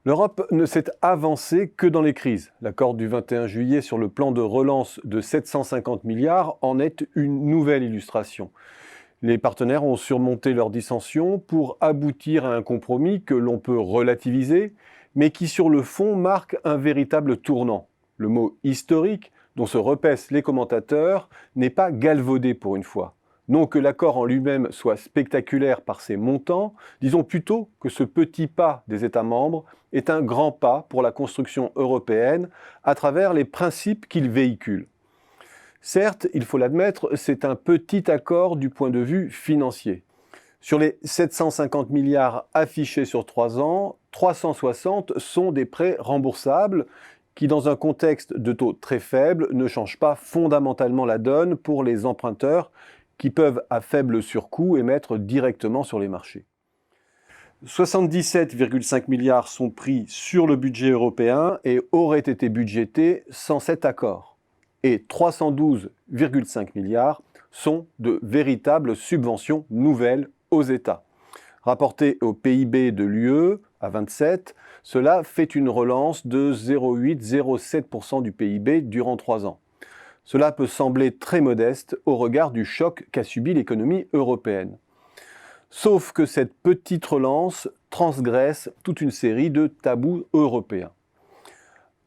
L'Europe ne s'est avancée que dans les crises. L'accord du 21 juillet sur le plan de relance de 750 milliards en est une nouvelle illustration. Les partenaires ont surmonté leurs dissensions pour aboutir à un compromis que l'on peut relativiser, mais qui sur le fond marque un véritable tournant. Le mot « historique », dont se repaissent les commentateurs, n'est pas galvaudé pour une fois. Non que l'accord en lui-même soit spectaculaire par ses montants, disons plutôt que ce petit pas des États membres est un grand pas pour la construction européenne à travers les principes qu'il véhicule. Certes, il faut l'admettre, c'est un petit accord du point de vue financier. Sur les 750 milliards affichés sur 3 ans, 360 sont des prêts remboursables qui, dans un contexte de taux très faibles, ne changent pas fondamentalement la donne pour les emprunteurs qui peuvent, à faible surcoût, émettre directement sur les marchés. 77,5 milliards sont pris sur le budget européen et auraient été budgétés sans cet accord. Et 312,5 milliards sont de véritables subventions nouvelles aux États. Rapporté au PIB de l'UE, à 27, cela fait une relance de 0,8-0,7% du PIB durant 3 ans. Cela peut sembler très modeste au regard du choc qu'a subi l'économie européenne. Sauf que cette petite relance transgresse toute une série de tabous européens.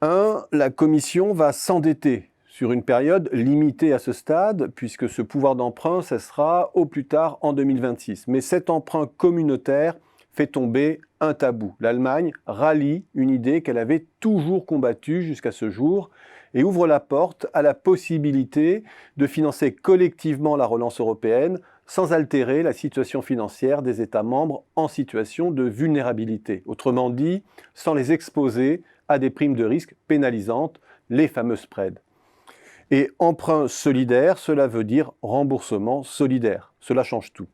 1. La Commission va s'endetter sur une période limitée à ce stade, puisque ce pouvoir d'emprunt cessera au plus tard en 2026. Mais cet emprunt communautaire fait tomber un tabou. L'Allemagne rallie une idée qu'elle avait toujours combattue jusqu'à ce jour et ouvre la porte à la possibilité de financer collectivement la relance européenne sans altérer la situation financière des États membres en situation de vulnérabilité. Autrement dit, sans les exposer à des primes de risque pénalisantes, les fameux spreads. Et emprunt solidaire, cela veut dire remboursement solidaire. Cela change tout.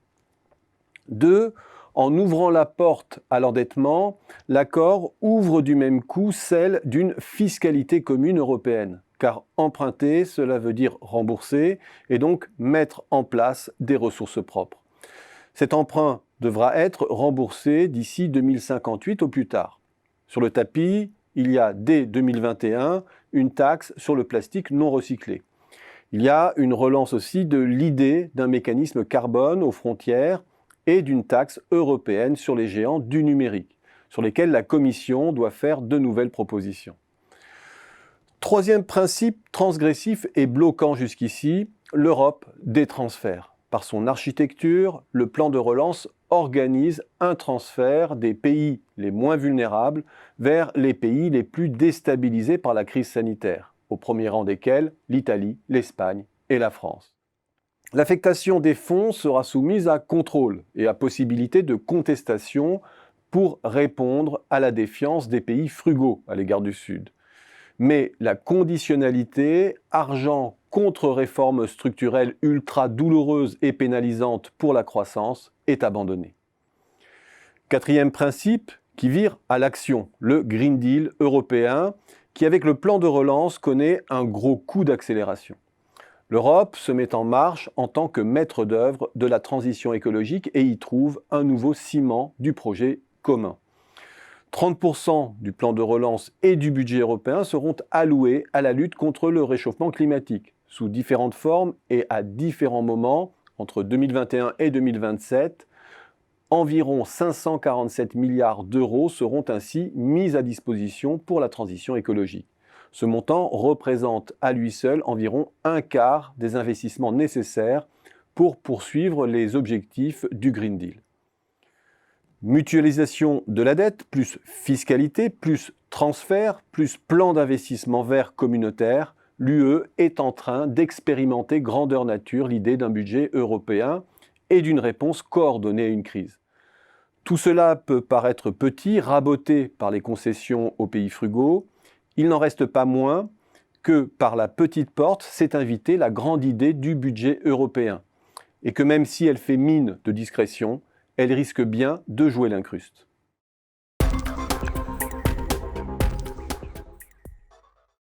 2. En ouvrant la porte à l'endettement, l'accord ouvre du même coup celle d'une fiscalité commune européenne. Car emprunter, cela veut dire rembourser et donc mettre en place des ressources propres. Cet emprunt devra être remboursé d'ici 2058 au plus tard. Sur le tapis, il y a dès 2021 une taxe sur le plastique non recyclé. Il y a une relance aussi de l'idée d'un mécanisme carbone aux frontières et d'une taxe européenne sur les géants du numérique, sur lesquels la Commission doit faire de nouvelles propositions. Troisième principe transgressif et bloquant jusqu'ici, l'Europe des transferts. Par son architecture, le plan de relance organise un transfert des pays les moins vulnérables vers les pays les plus déstabilisés par la crise sanitaire, au premier rang desquels l'Italie, l'Espagne et la France. L'affectation des fonds sera soumise à contrôle et à possibilité de contestation pour répondre à la défiance des pays frugaux à l'égard du Sud. Mais la conditionnalité, argent contre réforme structurelle ultra douloureuse et pénalisante pour la croissance, est abandonnée. Quatrième principe qui vire à l'action, le Green Deal européen, qui avec le plan de relance connaît un gros coup d'accélération. L'Europe se met en marche en tant que maître d'œuvre de la transition écologique et y trouve un nouveau ciment du projet commun. 30% du plan de relance et du budget européen seront alloués à la lutte contre le réchauffement climatique, sous différentes formes et à différents moments, entre 2021 et 2027. Environ 547 milliards d'euros seront ainsi mis à disposition pour la transition écologique. Ce montant représente à lui seul environ un quart des investissements nécessaires pour poursuivre les objectifs du Green Deal. Mutualisation de la dette, plus fiscalité, plus transfert, plus plan d'investissement vert communautaire, l'UE est en train d'expérimenter grandeur nature l'idée d'un budget européen et d'une réponse coordonnée à une crise. Tout cela peut paraître petit, raboté par les concessions aux pays frugaux. Il n'en reste pas moins que par la petite porte s'est invitée la grande idée du budget européen et que même si elle fait mine de discrétion, elle risque bien de jouer l'incruste.